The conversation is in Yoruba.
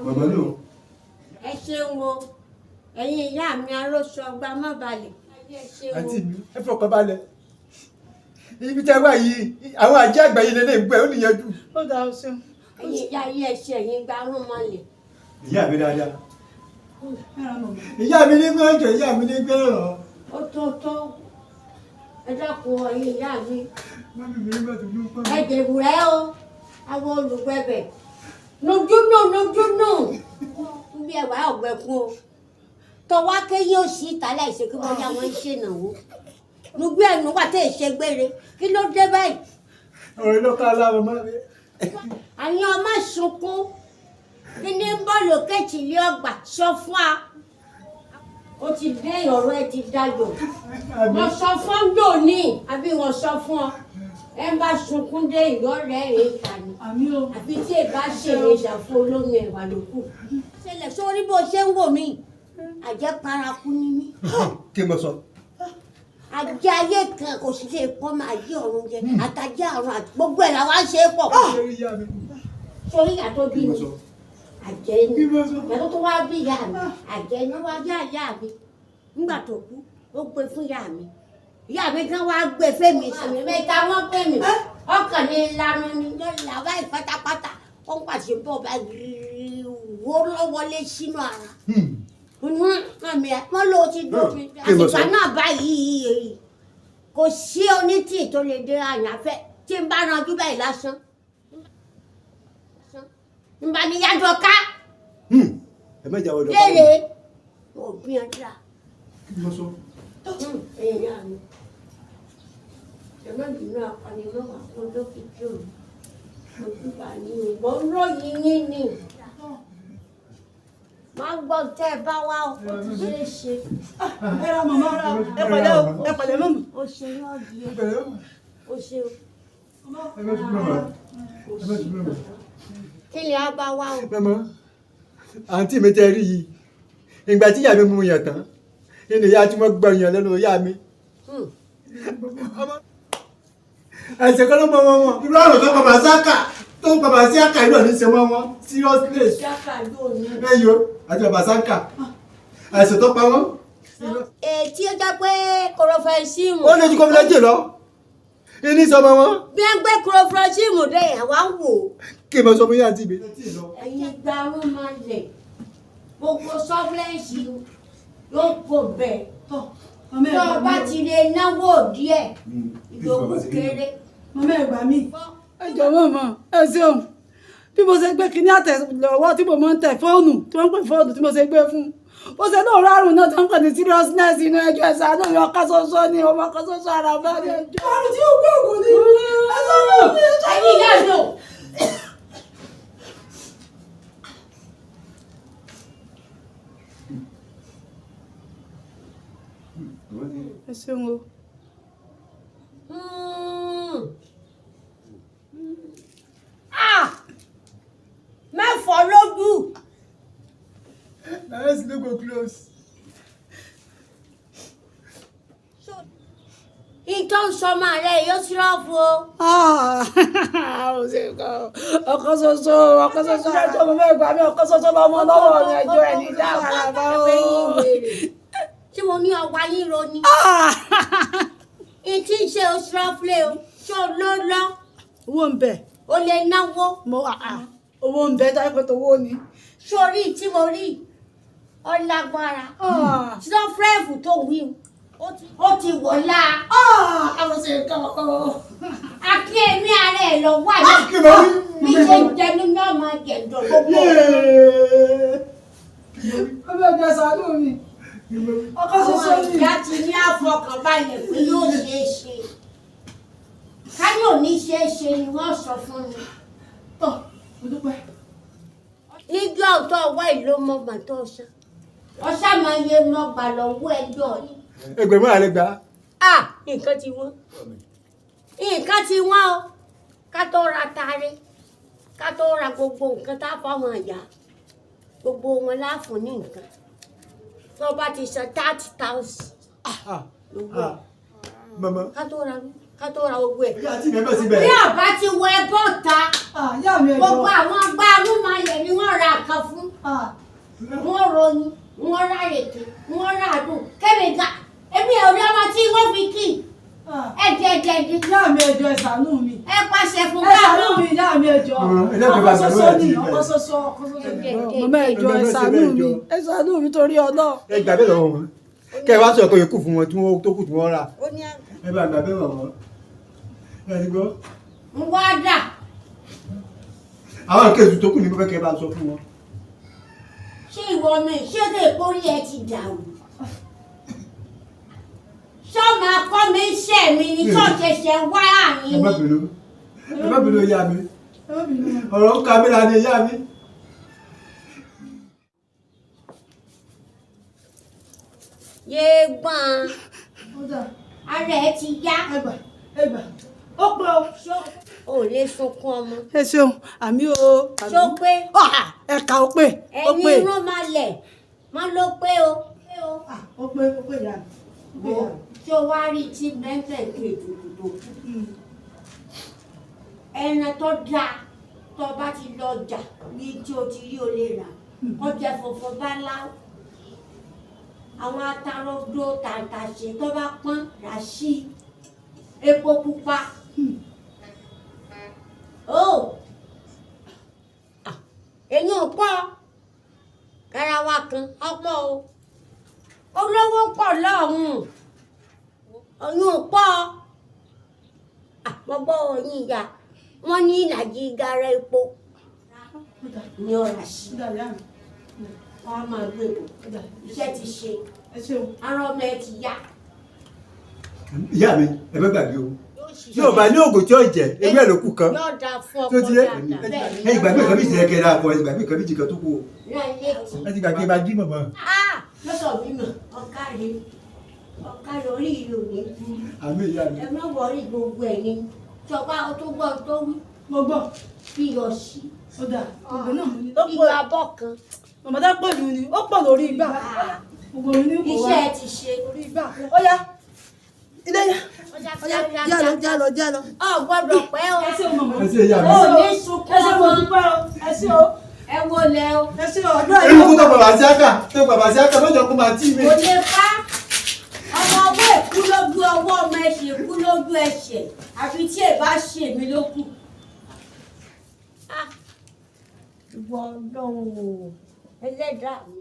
Bàbá ní o. Ẹ ṣeun o. Ẹ̀yin ìyá mi arósọ ọgbà má balẹ̀. Àǹtí mi, ẹ fọkàn balẹ̀. Ibi tí a wà yìí, àwọn àjẹ́ àgbà yìí lélẹ̀ gbẹ, ó níyanjú. Ó dáa o ṣeun. Ẹ̀yin ìyá yìí ẹ ṣe ẹ̀yin gba rún mọ́lẹ̀. Ìyá mi dáadáa. Ìyá mi ní gbọ́njọ, ìyá mi ní gbẹ́rọ̀. Ó tó. Ẹ dákun ẹ̀yin ìyá mi. Ẹ dèrò rẹ o. Àwọn olùgbẹ̀bẹ̀. Nùdúnù. Bí ẹwà ọ̀gbẹ̀kún o. Tọwọ́ kéyìn ó sí ìtàlẹ̀ ìṣèkú bọ́jà wọn ń ṣènàwó. Nùgbé ẹnu wà tẹ́ ìṣe gbére. Kí ló dé báyìí? Ọ̀rẹ́ ló ká láwọn máa rí. Àyàn ọmọ sunkún. Kí ni ń bọ̀ lókè tí ilé ọgbà sọ fún wa? Ó ti dé ọ̀rọ̀ ẹ ti dayọ̀. Wọ́n sọ fún dòní àbí wọ́n sọ fún ọ. Ẹ bá sunkún dé ìyọ́rẹ́ rẹ̀ ta ni. Àbí tí ẹ bá ṣèrè ìṣàfún olómi ẹ̀wà lókù. Ṣẹlẹ̀ sórí bó ṣe ń wò mí. Àjẹ́ paraku ni mí. Kí mo sọ? Àjẹ́ ayé kan kò sì ṣe pọ́ máa yí ọ̀run jẹ. Àtàjẹ́ àrùn àti gbogbo ẹ̀ làwọn ṣe é pọ̀. Sórí ìyá tó bí mi. Àjẹ́ ni. Ìyá tó wá bí ìyá mi. Àjẹ́ ni wá yá ìyá mi. Nígbà tó kú, ó gbé fún ìyá mi. Ìyá mi kan wá gbé fẹ́mi sí mi. Mẹ́ta wọ́n pè mí. Ọkàn ní ìlànà mi lọ́la báyìí pátápátá. Ó ń pàṣẹ bọ́ bá wó lọ́wọ́lé sínú ara. Wọ́n ló ti dóbi. Àtìgbà náà báyìí kò sí onítì tó lè dé àyànfẹ́ tí n bá ranjú báyìí lásán. N bá ní yájọ ká. Ẹ má jà wọlé. Léèrè òbí ọjà. Kí mo sọ? Èèyàn mi. Ẹ má bínú àpàlẹ́ mọ́wàá fún dókítà òun. Ojúbà ní ìbọn ròyìn yín ni. Máa gbọ́ tẹ́ ẹ bá wá ọkọ̀ tí ṣe é ṣe. Ẹ ra màmá ra o. Ẹ pẹ̀lẹ́ o. Ẹ pẹ̀lẹ́ mọ́mì. Ó ṣe lọ́ọ̀dì ẹ̀. Ó ṣe o. Kí ni a bá wá o? Mama, àǹtí mi tẹ́ rí yìí. Ìgbà tí ìyá mi mú yàn tán, inú ìyá tí wọ́n gbọ́ yàn lẹ́nu ìyá mi. Ẹ̀sẹ̀ kan ló mọ wọn wọn. Irú àrùn tó pàpà sáàkà tó pàpà sí àkà ìlú ọ̀ní ṣe wọ́n wọn. Seriously. Ṣáká yóò ní. Ẹyọ àti pàpà sáàkà. Ẹ̀sẹ̀ tó pa wọ́n. Ètí ó jẹ́ pé kòròfẹ́sìmù. Ó lè ju kọ́mílẹ́jì lọ. Iní sọmọ wọn. Bí ẹ gbé kòròfẹ́sìmù dé àwa ń wò. Kí n bá sọ fún yín àǹtí mi. Ẹ̀yin gbarún máa lẹ̀. Gbogbo sọ́fúlẹ́ǹsì ló kò bẹ̀. Tó o bá ti lè náwó díẹ̀, ìdòkú kéré. Màmá ẹ gbà mí. Ẹ jọ̀wọ́ mọ̀, ẹ ṣeun. Bí mo ṣe gbé kinní àtẹ̀lọ́wọ́ tí mo máa ń tẹ̀ fóònù tí wọ́n ń pè fóònù tí mo ṣe gbé fún. Ó ṣe náà rárùn náà tó ń pè ní seriousness inú ẹjọ́ ẹ̀sà náà yọ ọkọ̀ ṣoṣo ní ọmọ ọkọ̀ ṣoṣo ara bá ní ẹjọ́. Àrùn tí ó gbé ògùn ní ẹ̀sọ́ náà ní ẹjọ́. Ẹ̀yin ìyá mi ò. Ẹ ṣeun o. Mẹ́fọ̀ lójú. My eyes no go close. Ìtọ́ ń sọmọ rẹ̀ yóò ṣírọ́ọ̀fù o. Ó ṣe kọ́ ọkọ̀ ṣoṣo ẹjọ́ mo mẹ́gbà mi ọkọ̀ ṣoṣo lọ́mọ lọ́wọ́ mi ẹjọ́ ẹni dáhàrà bá ó. Tí mo ní ọwọ́ ayé ro ni. Ìtí ṣe oṣùrọ̀fúlé o, ṣé o ló lọ? Owó ń bẹ. O lè náwó. Owó ń bẹ táyé pé owó ni. Sórí tí mo rí ọlágbára. Ṣọ́fúrẹ́fù tó wí ó ti wọ̀lá. Àwọn ṣe kọ́kọ́. Akí èmi ara ẹ̀ lọ wà ní. Mi ṣe jẹnu náà máa jẹ̀dọ̀ gbogbo. Ọmọ ẹgbẹ́ sàánú mi. Ọkọ̀ ṣoṣo ni. Ìyá ti ní àfọkànbalẹ̀ pé yóò ṣe é ṣe. Káyọ̀ ní ṣe é ṣe ni wọ́n sọ fún mi. Tọ́, mo dúpẹ́. Nígbà ọ̀tọ̀ ọwọ́ ìlú mọ̀gbà tó ṣá. Ọṣá máa yẹ mọ̀gbà lọ́wọ́ ẹjọ́ yìí. Ẹgbẹ̀rún àlẹ́ gbà. Nǹkan ti wọ́n. Nǹkan ti wọ́n o. Ká tó ra tare. Ká tó ra gbogbo nǹkan tá a fáwọn àyà. Gbogbo wọn láàfún ní nǹkan. Tó bá ti san 30,000. Mama. Ká tó ra ká tó ra gbogbo ẹ̀. ìyá àti mẹ́fẹ́ síbẹ̀. bí àbá ti wọ ẹbọ ta ìyá mi ẹjọ́ gbogbo àwọn agbárùn máa yẹ ni wọ́n ra nǹkan fún wọ́n ròyìn wọ́n ra ètò wọ́n ra àdùn kẹ́míkà èmi ò rí ọmọ tí wọ́n fi kì ẹ̀jẹ̀ ìyá mi ẹjọ́ ẹ ṣàánú mi ẹ pàṣẹ fún ẹ ṣàánú mi ìyá mi ẹjọ́ ọkọ ṣoṣo ni ọkọ ṣoṣo mọmọ ẹjọ́ ẹ ṣàánú mi torí Ọlọ́run. ẹ gbà bẹ́ẹ̀ lọ́wọ́ wọn kẹ́ ẹ wá sọ̀rọ̀ pé yòókù fún wọn tí wọ́n tó kù tí wọ́n rà ẹ bá gbà bẹ́ẹ̀ lọ́wọ́ ẹ ti gbọ́. ń wá dà. àwọn kéèsì tó kù ní pẹ́pẹ́ kẹ́ ẹ bá sọ fún wọn. ṣé ìwọ mi ṣé lè kórí ẹ ti dàrú sọ́mọ akọ́ mi ń ṣẹ̀ mi ní sọ́ọ̀ṣẹ̀ṣẹ̀ wá àyìn ẹ má bínú ìyá mi ọ̀rọ̀ ń ka mí la ní ìyá mi. yéé gbọ́n ara ẹ ti yá ó pé o. ò lè sunkún ọmọ. ẹ ṣeun àmì o. ṣó pé. ẹ̀ka ó pé. ẹ̀yin irun máa lẹ̀ má ló pé o. ó pé ìyá mi. tí o wá rí tí mẹ́fẹ̀ẹ́ tó ètùtù tó kú. ẹran tó dáa tó bá ti lọ jà ní tí o ti rí o lè rà ọjà funfun bá láwù. àwọn atarodo tàǹtàṣe tó bá pọ́n rà sí epo pupa. èyí ò pọ̀ garawa kan ọ̀pọ̀ o olówó pọ̀ lọ́hùn òyìn ò pọ̀ àpọ̀gbọ́ òyìn ìyá wọ́n ní ìlàjì gara epo ní ọ̀rà sí wọ́n á máa gbé bò iṣẹ́ ti ṣe ara ọmọ ẹ ti yá. ìyá mi ẹ bẹ gbàgbé o yóò bá ní oògùn tí ó jẹ ewé ẹ ló kù kan tó ti yẹ ẹ ìgbàgbé kan bí ìṣẹ̀lẹ̀ kẹrẹ àpọ ìgbàgbé kan bí ìjìkan tó kù o ẹ ti gbàgbé bá jí mọ̀mọ́. lọ́sọ̀ bímọ ọ̀kárí orí ìlú ní àmì ìyá mi. ẹ má wọrí gbogbo ẹ̀ ní tọ́pá tó gbọ́ tó wí. mo gbọ́. fi yọ sí. ó dà gbogbo náà mo ní. ìgbà abọ́ kan. mọ̀mọ́dá pọ̀ lù ní ó pọ̀ lórí igbá. gbogbo mi ní kò wá. iṣẹ́ ti ṣe. lórí igbá. ó yá ilé yá. jálọ. ọ gbọ́dọ̀ pẹ́ o. ẹ ṣé o mọ̀mọ́. ẹ ṣé ìyá mi. o ní sunkún ẹ ṣé mo dúpẹ́ o. ẹ ṣé o. ẹ wo lẹ o. ẹ ṣé o ọdún èmi kú tó bàbá sí àkà lọ́jọ́ kó máa tí mi. kò lè pa ọmọ ọwọ́ èkú lójú ọwọ́ ọmọ ẹ̀ṣẹ̀ èkú lójú ẹ̀ṣẹ̀ àfi tí ẹ bá ṣe mí ló kù. ìwọ ọlọ́run ẹlẹ́dàá mi.